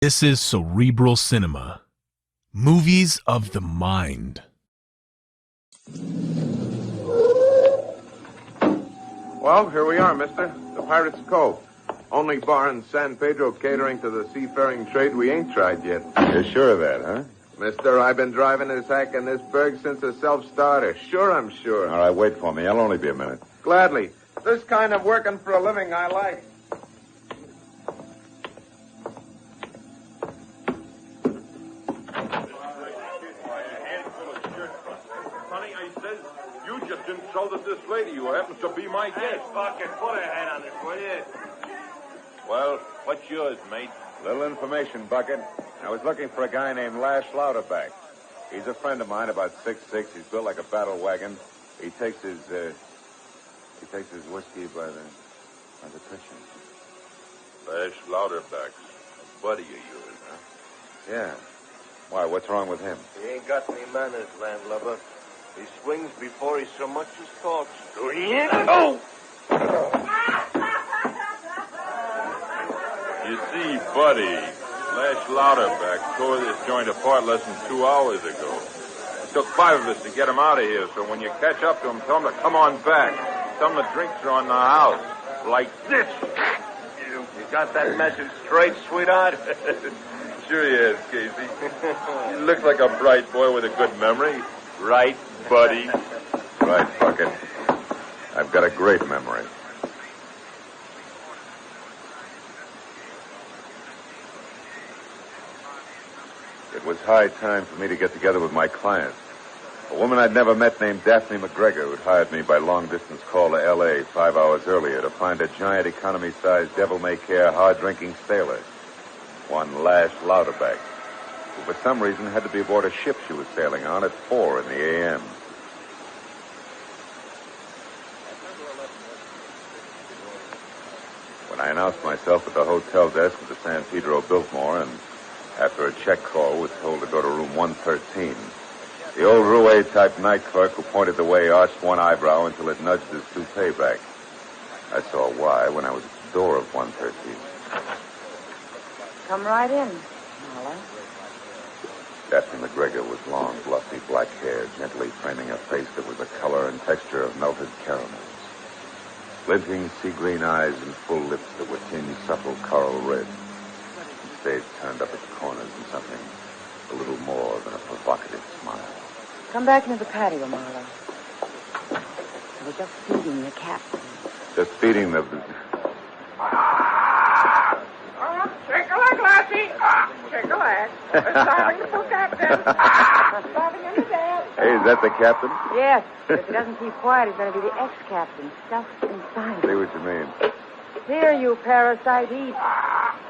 This is Cerebral Cinema. Movies of the mind. Well, here we are, mister. The Pirate's Cove. Only bar in San Pedro catering to the seafaring trade we ain't tried yet. You're sure of that, huh? Mister, I've been driving this hack in this burg since the self-starter. Sure, I'm sure. All right, wait for me. I'll only be a minute. Gladly. This kind of working for a living I like. Honey, I said, you just insulted this lady who happens to be my guest. Hey, fucking put a hand on this, will you? Well, what's yours, mate? Little information, Bucket. I was looking for a guy named Lash Lauderback. He's a friend of mine, about 6'6". He's built like a battle wagon. He takes his whiskey by the pitcher. Lash Lauderback. A buddy of yours, huh? Yeah. Why, what's wrong with him? He ain't got any manners, landlubber. He swings before he so much as talks. Oh! You see, buddy, Lash Lauderback tore this joint apart less than 2 hours ago. It took 5 of us to get him out of here, so when you catch up to him, tell him to come on back. Tell him the drinks are on the house. Like this. You got that message straight, sweetheart? Sure he is, Casey. He looks like a bright boy with a good memory. Right, buddy? Right, Bucket. I've got a great memory. It was high time for me to get together with my client. A woman I'd never met named Daphne McGregor, who'd hired me by long-distance call to L.A. 5 hours earlier to find a giant economy-sized, devil-may-care, hard-drinking sailor. One Lash Lauderback, who for some reason had to be aboard a ship she was sailing on at 4 in the a.m. When I announced myself at the hotel desk at the San Pedro Biltmore, and after a check call was told to go to room 113, the old roue-type night clerk who pointed the way arched one eyebrow until it nudged his toupee back. I saw why when I was at the door of 113. Come right in, Marlowe. Daphne McGregor was long, bluffy black hair, gently framing a face that was the color and texture of melted caramels. Glinting sea-green eyes and full lips that were tinged supple coral red. And stayed turned up at the corners in something a little more than a provocative smile. Come back into the patio, Marlowe. I was just feeding the captain. Just feeding the... Chick-a-lack, lassie. Chick-a-lack. Starving the full captain. Starving in the dad. Hey, is that the captain? Yes, but if he doesn't keep quiet, he's going to be the ex-captain, stuffed inside. See what you mean. Here, you parasite, eat.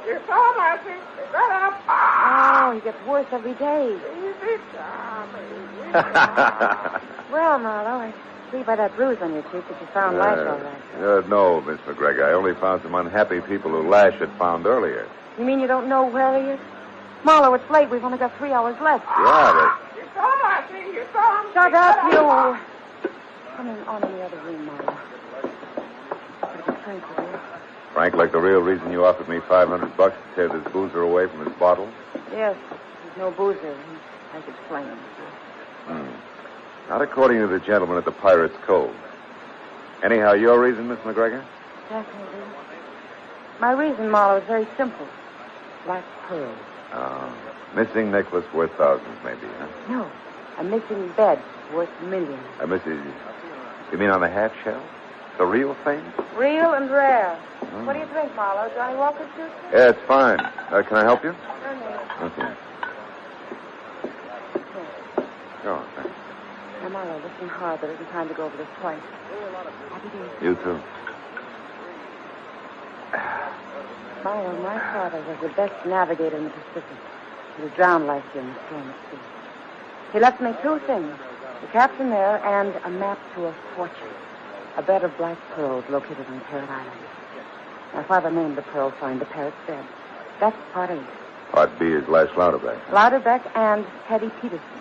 You saw him, lassie. Get up. Oh, he gets worse every day. Easy, Tommy. Well, Marlowe, I see by that bruise on your cheek that you found Lash all right. No, Miss McGregor. I only found some unhappy people who Lash had found earlier. You mean you don't know where he is? Marlowe, it's late. We've only got 3 hours left. Yeah, You saw him, lassie. You saw him. Shut up, you. Come on in the other room, Marlowe. Pretty good Frank with you. Frank, like the real reason you offered me $500 to tear this boozer away from his bottle? Yes, he's no boozer. He has explained. Not according to the gentleman at the Pirate's Cove. Anyhow, your reason, Miss McGregor? Definitely. My reason, Marlowe, is very simple. Black pearls. Missing necklace worth thousands, maybe, huh? No, a missing bed worth millions. You mean on the half shell? The real thing? Real and rare. What do you drink, Marlowe? Johnny Walker's juice? Yeah, it's fine. Can I help you? Certainly. Okay. Oh, thanks. Now, Marlowe, listen hard. There isn't time to go over this twice. Happy days. You too. Marlowe, my father was the best navigator in the Pacific. He was drowned last year in the storm at sea. He left me 2 things. The captain there and a map to a fortune. A bed of black pearls located on Parrot Island. My father named the pearl find the Parrot's bed. That's part A. Part B is Lash Lauderback. Lauderback and Teddy Peterson.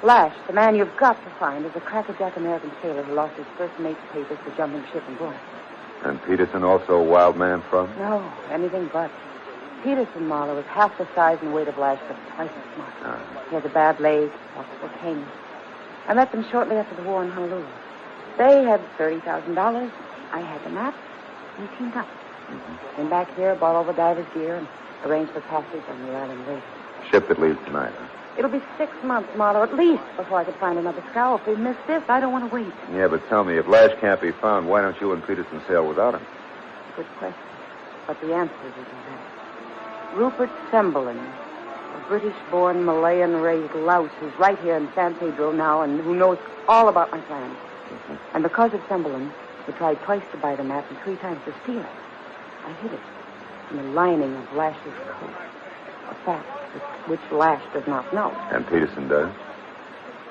Lash, the man you've got to find, is a crackerjack American sailor who lost his first mate's papers for jumping ship and going. And Peterson also a wild man from? No, anything but. Peterson, Marlowe, is half the size and weight of Lash, but twice as smart. He has a bad leg, possible cane. I met them shortly after the war in Honolulu. They had $30,000. I had the map. We teamed up. Came back here, bought all the divers' gear, and arranged for passage on the island later. Ship that leaves tonight, huh? It'll be 6 months, Marlowe, at least, before I can find another scow. If we miss this, I don't want to wait. Yeah, but tell me, if Lash can't be found, why don't you and Peterson sail without him? Good question. But the answer is that Rupert Semblin, a British-born, Malayan-raised louse who's right here in San Pedro now and who knows all about my plans. And because of Semblin, we tried twice to buy the map and 3 times to steal it. I hid it in the lining of Lash's coat. A fact which Lash does not know. And Peterson does?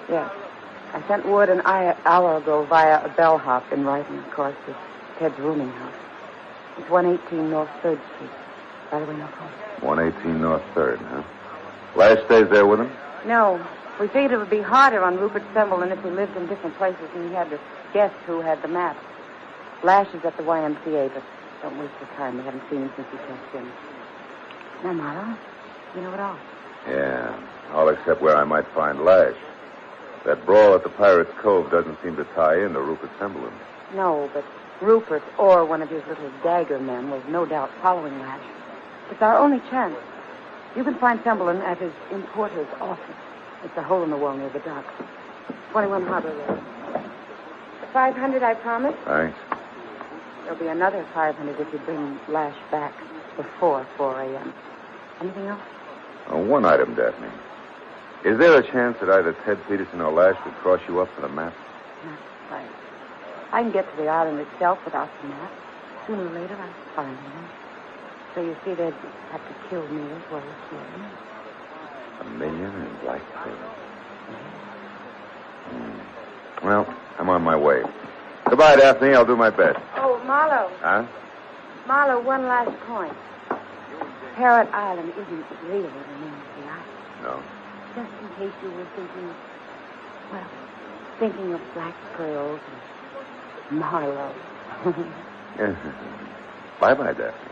Yes. I sent word an hour ago via a bellhop in writing, of course, to Ted's rooming house. It's 118 North 3rd Street. By the way, no phone. 118 North 3rd, huh? Lash stays there with him? No. We figured it would be harder on Rupert Semblin if he lived in different places and he had to guess who had the map. Lash is at the YMCA, but don't waste your time. We haven't seen him since he checked in. Now, Marlowe, you know it all. Yeah, all except where I might find Lash. That brawl at the Pirate's Cove doesn't seem to tie into Rupert Semblin. No, but Rupert or one of his little dagger men was no doubt following Lash. It's our only chance. You can find Semblin at his importer's office. It's a hole in the wall near the dock. 21 Harbor Road. 500, I promise. Thanks. There'll be another 500 if you bring Lash back before 4 a.m. Anything else? One item, Daphne. Is there a chance that either Ted Peterson or Lash would cross you up for the map? Not quite. I can get to the island itself without the map. Sooner or later, I'll find him. So you see, they'd have to kill me as well as kill him. $1 million in black pearl. Well, I'm on my way. Goodbye, Daphne. I'll do my best. Oh, Marlowe. Huh? Marlowe, one last point. Parrot Island isn't really the name of the island. No. Just in case you were thinking of black pearls and Marlowe. Bye-bye, Daphne.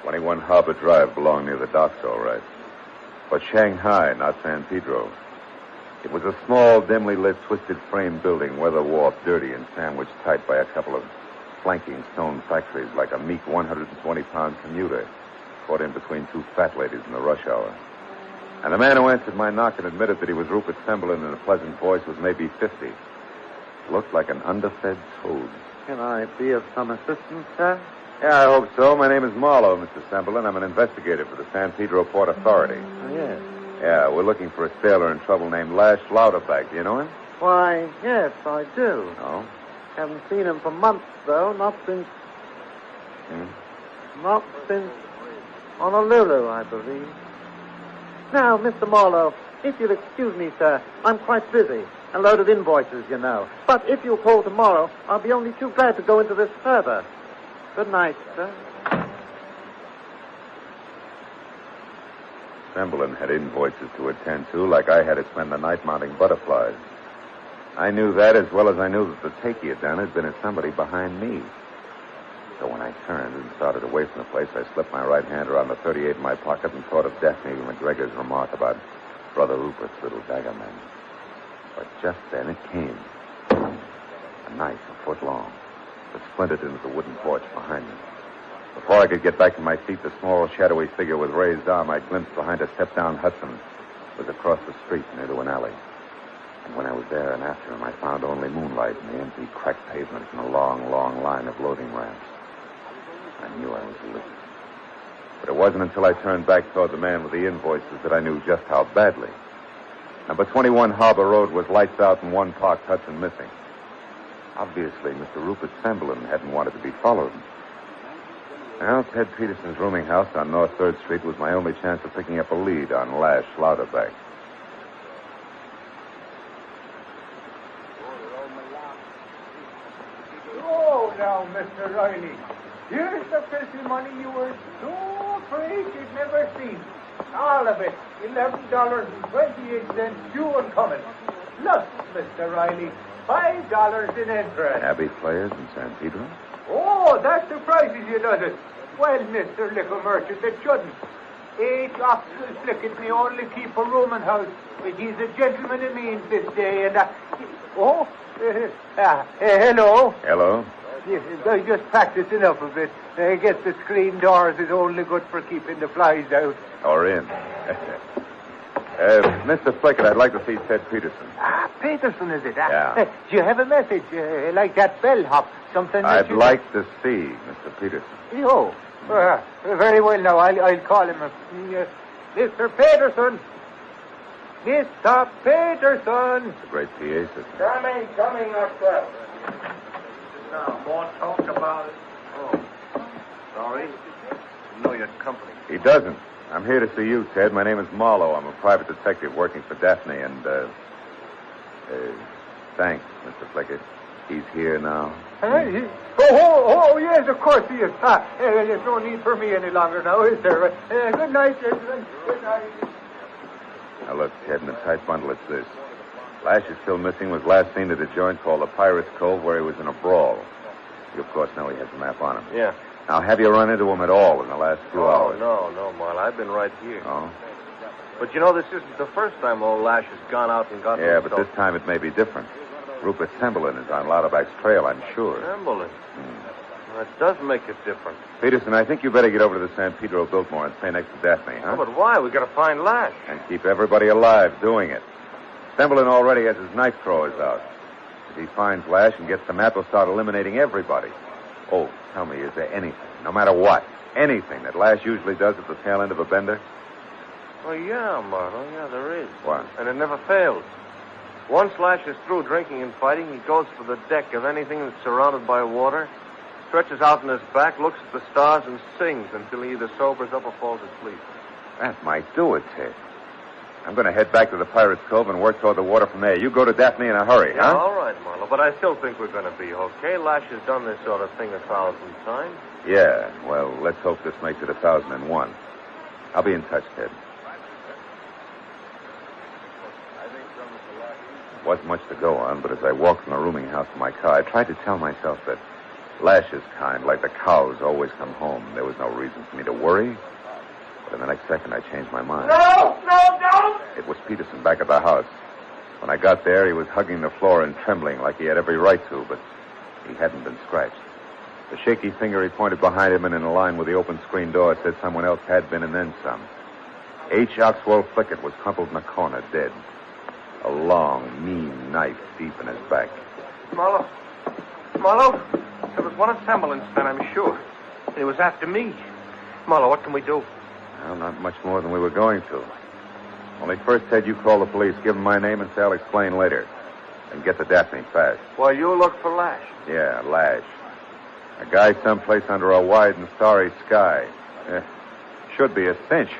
"21 Harbor Drive belonged near the docks, all right. But Shanghai, not San Pedro. It was a small, dimly lit, twisted frame building, weather-warped, dirty, and sandwiched tight by a couple of flanking stone factories like a meek 120-pound commuter caught in between 2 fat ladies in the rush hour. And the man who answered my knock and admitted that he was Rupert Semblin in a pleasant voice was maybe 50. Looked like an underfed toad. Can I be of some assistance, sir? Yeah, I hope so. My name is Marlowe, Mr. Semblin. I'm an investigator for the San Pedro Port Authority. Oh, yes. Yeah, we're looking for a sailor in trouble named Lash Lauderback. Do you know him? Why, yes, I do. No. Haven't seen him for months, though. Not since Honolulu, I believe. Now, Mr. Marlowe, if you'll excuse me, sir, I'm quite busy. A load of invoices, you know. But if you'll call tomorrow, I'll be only too glad to go into this further. Good night, sir. Semblin had invoices to attend to, like I had to spend the night mounting butterflies. I knew that as well as I knew that the take he had done had been at somebody behind me. So when I turned and started away from the place, I slipped my right hand around the .38 in my pocket and thought of Daphne McGregor's remark about Brother Rupert's little dagger man. But just then it came. A knife a foot long that splintered into the wooden porch behind me. Before I could get back to my feet, the small, shadowy figure with raised arm I glimpsed behind a step-down Hudson was across the street near to an alley. And when I was there and after him, I found only moonlight and the empty, cracked pavement and a long, long line of loading ramps. I knew I was licked. But it wasn't until I turned back toward the man with the invoices that I knew just how badly. Number 21 Harbor Road was lights out and one parked Hudson missing. Obviously, Mr. Rupert Semblin hadn't wanted to be followed. Well, Ted Peterson's rooming house on North 3rd Street was my only chance of picking up a lead on Lash Lauderback. Oh, now, Mr. Riley. Here's the filthy money you were so afraid you'd never seen. All of it. $11.28 due and coming. Look, Mr. Riley, $5 in interest. Abbey players in San Pedro? Oh, that surprises you, does it? Well, Mr. Liquor Merchant, it shouldn't. 8 Oxford Flickett, me only keep a rooming house. But he's a gentleman of means this day, and hello. Hello. Yes, I just practiced enough of it. I guess the screen doors is only good for keeping the flies out. Or in. Mr. Flickett, I'd like to see Ted Peterson. Peterson, is it? Yeah. Do you have a message, like that bellhop? Something that I'd like to see Mr. Peterson. Oh, very well now. I'll call him. Mr. Peterson. Mr. Peterson. It's a great PA system. Coming, myself. Now, more talk about it. Oh, sorry. Didn't know you had company. He doesn't. I'm here to see you, Ted. My name is Marlowe. I'm a private detective working for Daphne, and, thanks, Mr. Flickett. He's here now. Yes, of course he is. There's no need for me any longer now, is there? Good night, gentlemen. Good night. Now, look, Ted, in a tight bundle, it's this. Lash is still missing, was last seen at a joint called the Pirate's Cove, where he was in a brawl. You, of course, know he has a map on him. Yeah. Now, have you run into him at all in the last few hours? No, Marl. I've been right here. Oh? But you know, this isn't the first time old Lash has gone out and gotten Yeah, himself... but this time it may be different. Rupert Semberlin is on Lauderback's trail, I'm sure. Semberlin? That does make it different. Peterson, I think you better get over to the San Pedro Biltmore and stay next to Daphne, huh? Oh, but why? We gotta find Lash. And keep everybody alive doing it. Semberlin already has his knife throwers out. If he finds Lash and gets the map, he'll start eliminating everybody. Oh, tell me, is there anything, no matter what, anything that Lash usually does at the tail end of a bender? Oh, yeah, Marlo. Yeah, there is. What? And it never fails. Once Lash is through drinking and fighting, he goes for the deck of anything that's surrounded by water, stretches out on his back, looks at the stars, and sings until he either sobers up or falls asleep. That might do it, Ted. I'm going to head back to the Pirate's Cove and work toward the water from there. You go to Daphne in a hurry, Yeah, huh? all right, Marlo, but I still think we're going to be okay. Lash has done this sort of thing 1,000 times. Yeah, well, let's hope this makes it 1,001. I'll be in touch, Ted. Wasn't much to go on, but as I walked from the rooming house to my car, I tried to tell myself that Lash's kind, like the cows, always come home. There was no reason for me to worry. But in the next second, I changed my mind. No, don't! It was Peterson back at the house. When I got there, he was hugging the floor and trembling like he had every right to, but he hadn't been scratched. The shaky finger he pointed behind him and in a line with the open screen door said someone else had been and then some. H. Oxwell Flickett was crumpled in a corner, dead. A long, mean knife deep in his back. Marlo, there was one at Semberlin's then, I'm sure. And he was after me. Marlo, what can we do? Well, not much more than we were going to. Only first, Ted, you call the police, give them my name, and say I'll explain later. And get to Daphne fast. Well, you look for Lash. Yeah, Lash. A guy someplace under a wide and starry sky. Should be a cinch.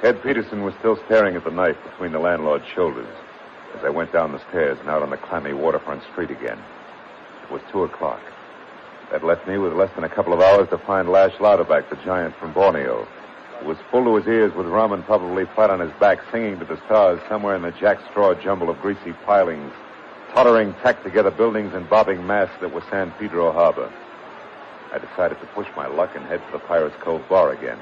Ted Peterson was still staring at the knife between the landlord's shoulders as I went down the stairs and out on the clammy waterfront street again. It was 2:00. That left me with less than a couple of hours to find Lash Lauderback, the giant from Borneo, who was full to his ears with rum and probably flat on his back, singing to the stars somewhere in the jackstraw jumble of greasy pilings, tottering, tacked-together buildings and bobbing masts that were San Pedro Harbor. I decided to push my luck and head for the Pirate's Cove bar again,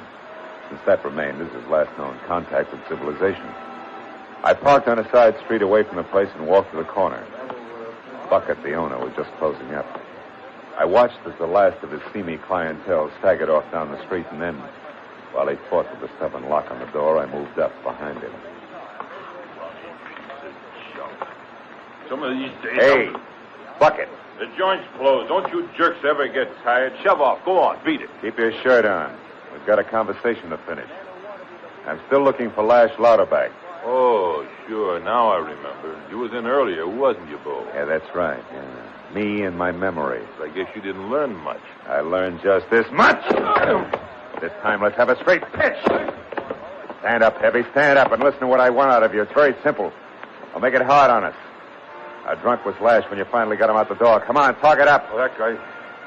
since that remained as his last known contact with civilization. I parked on a side street away from the place and walked to the corner. Bucket, the owner, was just closing up. I watched as the last of his seamy clientele staggered off down the street, and then, while he fought with the stubborn lock on the door, I moved up behind him. Some of these days... Hey, Bucket. The joint's closed. Don't you jerks ever get tired? Shove off. Go on. Beat it. Keep your shirt on. We've got a conversation to finish. I'm still looking for Lash Lauderback. Oh, sure. Now I remember. You was in earlier, wasn't you, Bo? Yeah, that's right. Yeah. Me and my memory. I guess you didn't learn much. I learned just this much. This time, let's have a straight pitch. Stand up, Heavy. Stand up and listen to what I want out of you. It's very simple. I'll make it hard on us. How drunk was Lash when you finally got him out the door? Come on, talk it up. Well, that guy...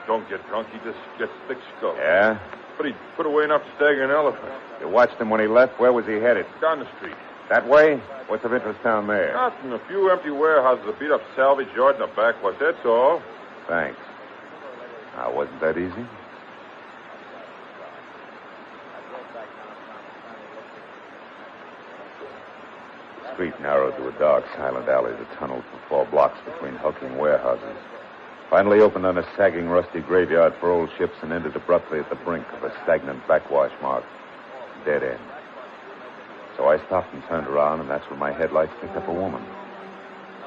don't get drunk. He just gets thick-skulled. Yeah? But he put away enough to stagger an elephant. You watched him when he left. Where was he headed? Down the street. That way? What's of interest down there? Nothing. A few empty warehouses, a beat-up salvage yard, and a backwash. That's all. Thanks. Now, wasn't that easy? The street narrowed to a dark, silent alley that tunneled for 4 blocks between hulking warehouses. Finally opened on a sagging, rusty graveyard for old ships and ended abruptly at the brink of a stagnant backwash marked dead end. So I stopped and turned around, and that's when my headlights picked up a woman.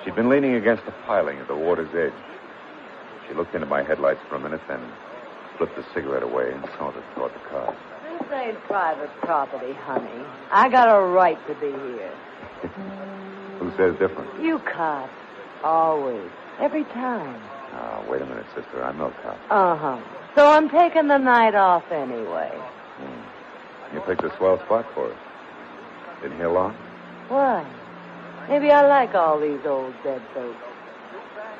She'd been leaning against the piling at the water's edge. She looked into my headlights for a minute, then flipped the cigarette away and sauntered toward the car. This ain't private property, honey. I got a right to be here. Who says different? You cops. Always. Every time. Oh, wait a minute, sister. I'm no cop. Uh-huh. So I'm taking the night off anyway. You picked a swell spot for us. Been here long? Why? Maybe I like all these old dead folks.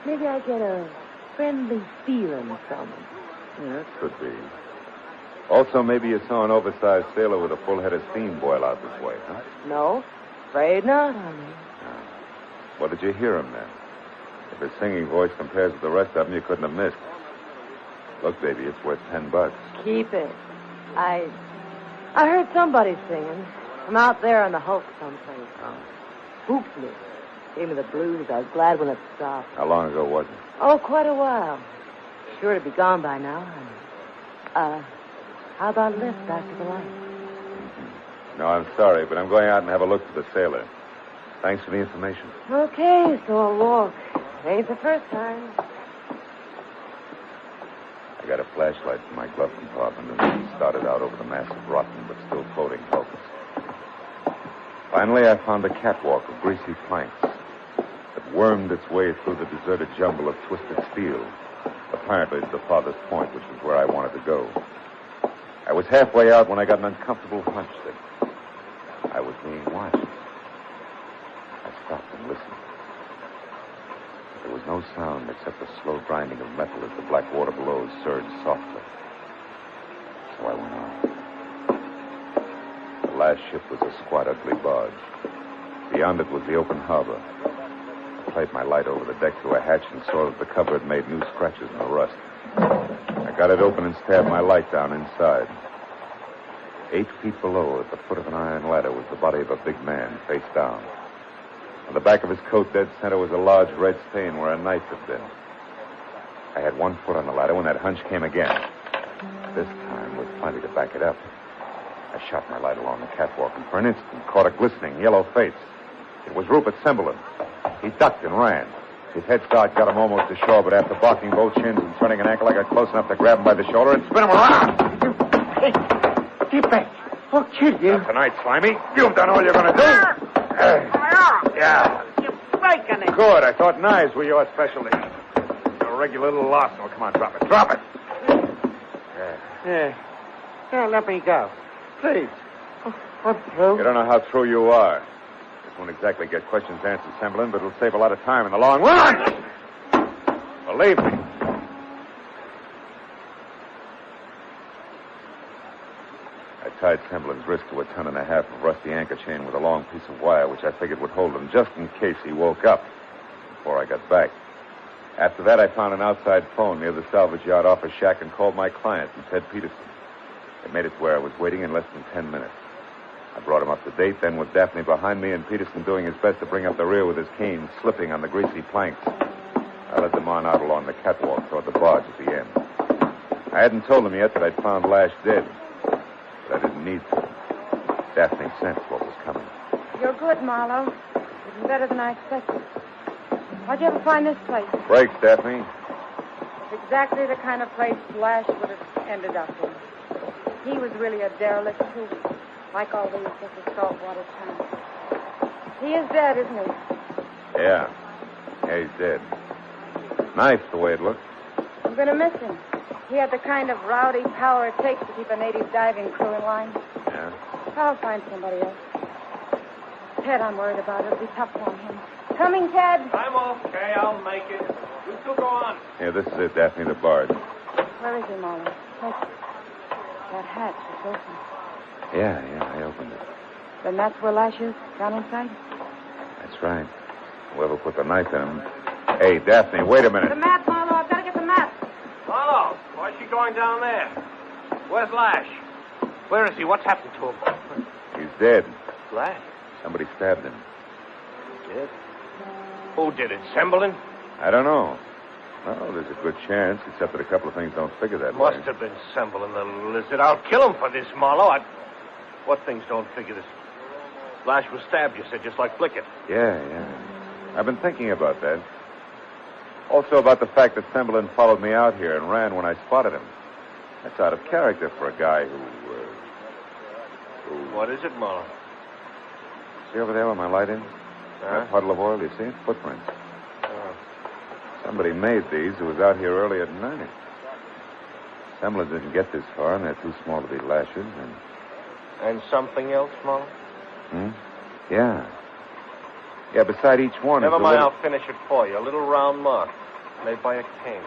Maybe I get a friendly feeling from them. Yeah, it could be. Also, maybe you saw an oversized sailor with a full head of steam boil out this way, huh? No, afraid not, honey. What did you hear him then? If his singing voice compares with the rest of them, you couldn't have missed. Look, baby, it's worth $10. Keep it. I heard somebody singing. I'm out there on the hulk someplace. Oh. Hooped me. Gave me the blues. I was glad when it stopped. How long ago was it? Oh, quite a while. Sure to be gone by now, honey. How about a lift back to the light? No, I'm sorry, but I'm going out and have a look for the sailor. Thanks for the information. Okay, so I'll walk. Ain't the first time. I got a flashlight from my glove compartment and started out over the mass of rotten but still floating hulks. Finally, I found a catwalk of greasy planks that wormed its way through the deserted jumble of twisted steel, apparently to the farthest point, which was where I wanted to go. I was halfway out when I got an uncomfortable hunch that I was being watched. I stopped and listened. There was no sound except the slow grinding of metal as the black water below surged softly. So I went on. The last ship was a squat, ugly barge. Beyond it was the open harbor. I played my light over the deck through a hatch and saw that the cover had made new scratches in the rust. I got it open and stabbed my light down inside. 8 feet below, at the foot of an iron ladder, was the body of a big man, face down. On the back of his coat, dead center, was a large red stain where a knife had been. I had 1 foot on the ladder when that hunch came again. This time, with plenty to back it up. I shot my light along the catwalk and for an instant caught a glistening yellow face. It was Rupert Semberlin. He ducked and ran. His head start got him almost to shore, but after barking both shins and turning an ankle, I got close enough to grab him by the shoulder and spin him around. Hey, get back. I'll kill you. Not tonight, Slimy. You've done all you're going to do. Yeah. You're breaking it. Good. I thought knives were your specialty. You're a regular little loss. Oh, come on, drop it. Drop it. Yeah, let me go. Please. I'm through. You don't know how true you are. This won't exactly get questions answered, Semberlin, but it'll save a lot of time in the long run. Believe me. I tied Semblin's wrist to a 1.5 tons of rusty anchor chain with a long piece of wire, which I figured would hold him just in case he woke up before I got back. After that, I found an outside phone near the salvage yard office shack and called my client, Ted Peterson. It made it to where I was waiting in less than 10 minutes. I brought him up to date, then with Daphne behind me and Peterson doing his best to bring up the rear with his cane, slipping on the greasy planks. I led them on out along the catwalk toward the barge at the end. I hadn't told them yet that I'd found Lash dead, but I didn't need to. Daphne sensed what was coming. You're good, Marlowe. Even better than I expected. How'd you ever find this place? Brakes, Daphne. It's exactly the kind of place Lash would have ended up in. He was really a derelict, too. Like all these little saltwater towns. He is dead, isn't he? Yeah. Yeah, he's dead. Nice, the way it looks. I'm going to miss him. He had the kind of rowdy power it takes to keep a native diving crew in line. Yeah? I'll find somebody else. Ted, I'm worried about. It'll be tough on him. Coming, Ted. I'm okay. I'll make it. You two go on. Yeah, this is it, Daphne, the barge. Where is he, Marlowe? That hatch is open. Yeah, I opened it. Then that's where Lash is, down inside? That's right. Whoever put the knife in him. Hey, Daphne, wait a minute. The map, Marlowe. I've got to get the map. Marlowe, why is she going down there? Where's Lash? Where is he? What's happened to him? He's dead. Lash? Somebody stabbed him. Dead? Who did it? Semblin? I don't know. Well, there's a good chance, except that a couple of things don't figure that way. Must have been Semblin, the lizard. I'll kill him for this, Marlowe. What things don't figure this? Lash was stabbed, you said, just like Flickett. Yeah. I've been thinking about that. Also about the fact that Semblin followed me out here and ran when I spotted him. That's out of character for a guy who... What is it, Marlowe? See over there where my light is? That puddle of oil, you see it? Footprints. Somebody made these who was out here earlier tonight. Semblin didn't get this far, and they're too small to be lashes, And something else, Marlowe? Yeah. Yeah, beside each one Never is a mind, little... I'll finish it for you. A little round mark made by a cane.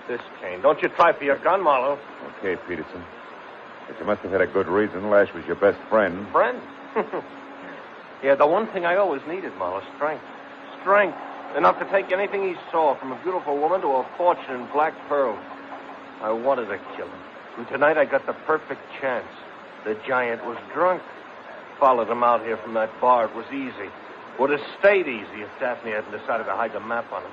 This cane. Don't you try for your gun, Marlowe. Okay, Peterson. But you must have had a good reason. Lash was your best friend. Friend? Yeah, the one thing I always needed, Marlowe, strength. Strength. Enough to take anything he saw, from a beautiful woman to a fortune in black pearls. I wanted to kill him. And tonight I got the perfect chance. The giant was drunk. Followed him out here from that bar. It was easy. Would have stayed easy if Daphne hadn't decided to hide the map on him.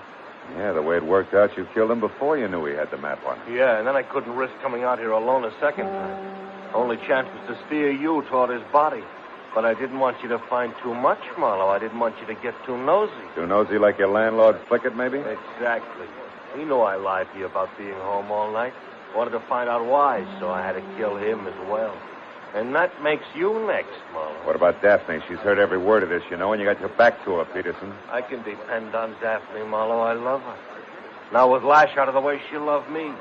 Yeah, the way it worked out, you killed him before you knew he had the map on him. Yeah, and then I couldn't risk coming out here alone a second time. Only chance was to steer you toward his body. But I didn't want you to find too much, Marlowe. I didn't want you to get too nosy. Too nosy like your landlord, Flickett, maybe? Exactly. He knew I lied to you about being home all night. Wanted to find out why, so I had to kill him as well. And that makes you next, Marlowe. What about Daphne? She's heard every word of this, you know, and you got your back to her, Peterson. I can depend on Daphne, Marlowe. I love her. Now with Lash out of the way, she'll love me.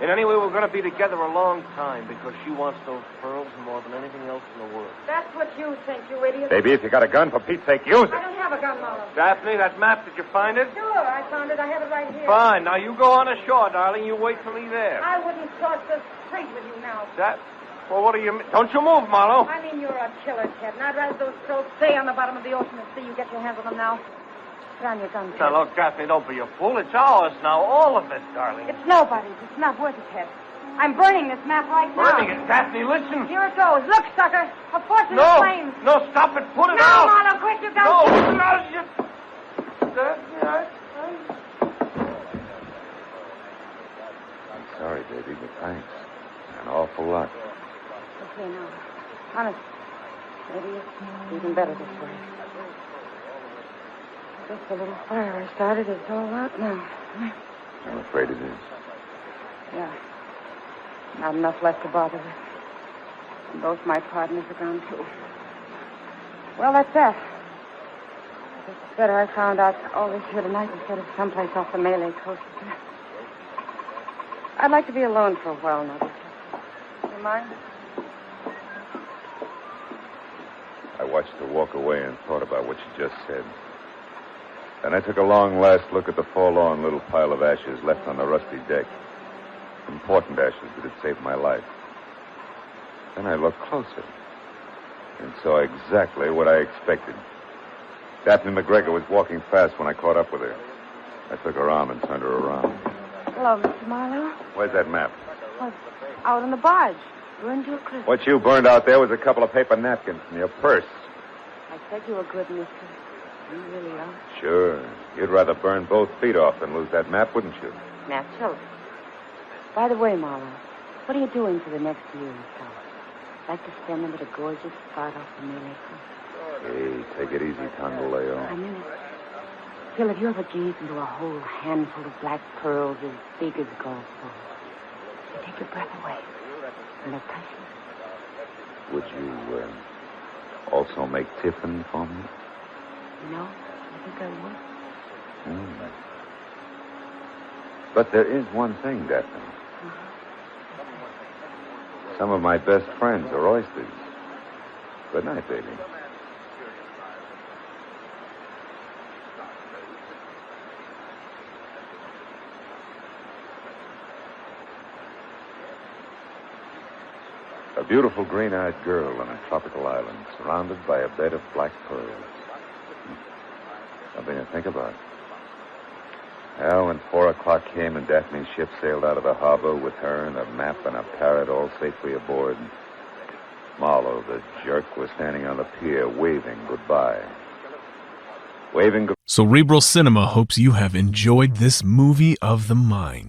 And anyway, we're going to be together a long time because she wants those pearls more than anything else in the world. That's what you think, you idiot. Baby, if you got a gun, for Pete's sake, use I it. don't have a gun, Marlowe. Daphne, that map, did you find it? Sure, I found it. I have it right here. Fine. Now you go on ashore, darling. You wait for me there. I wouldn't cross the street with you now. Well, what do you mean? Don't you move, Marlowe. I mean, you're a killer, Ted, and I'd rather those souls stay on the bottom of the ocean and see you get your hands on them now. Put on your gun, Ted. Now, look, Daphne, don't be a fool. It's ours now, all of it, darling. It's nobody's. It's not worth it, Ted. I'm burning this map right now. Burning it, Daphne, listen. Here it goes. Look, sucker. A fortune of flames. No, stop it. Put it No, out. Marlowe, quick, you got No, it. put it out. I'm sorry, baby, but thanks. An awful lot. Okay, now. Honest. Maybe it's even better this way. Just a little fire I started. It's all out now. I'm afraid it is. Yeah. Not enough left to bother with. And both my partners are gone, too. Well, that's that. It's better I found out all this here tonight instead of someplace off the Malay coast. I'd like to be alone for a while now. You mind? I watched her walk away and thought about what she just said. Then I took a long last look at the forlorn little pile of ashes left on the rusty deck. Important ashes that had saved my life. Then I looked closer and saw exactly what I expected. Daphne McGregor was walking fast when I caught up with her. I took her arm and turned her around. Hello, Mr. Marlowe. Where's that map? Oh, out on the barge. Burned to a crisp. What you burned out there was a couple of paper napkins in your purse. I said you were good, mister. You really are. Sure. You'd rather burn both feet off than lose that map, wouldn't you? Naturally. By the way, Marlowe, what are you doing for the next year or so? Like to spend them at a gorgeous spot off the Malay coast? Hey, take it easy, Tondoleo. I mean it. Phil, if you ever gazed into a whole handful of black pearls as big as golf balls, you take your breath away. And they're precious. Would you also make tiffin for me? No, I think I would. But there is one thing, Daphne. Some of my best friends are oysters. Good night, baby. A beautiful green-eyed girl on a tropical island, surrounded by a bed of black pearls. Something to think about. Well, when 4 o'clock came and Daphne's ship sailed out of the harbor with her and a map and a parrot all safely aboard, Marlowe, the jerk, was standing on the pier waving goodbye. Cerebral Cinema hopes you have enjoyed this movie of the mind.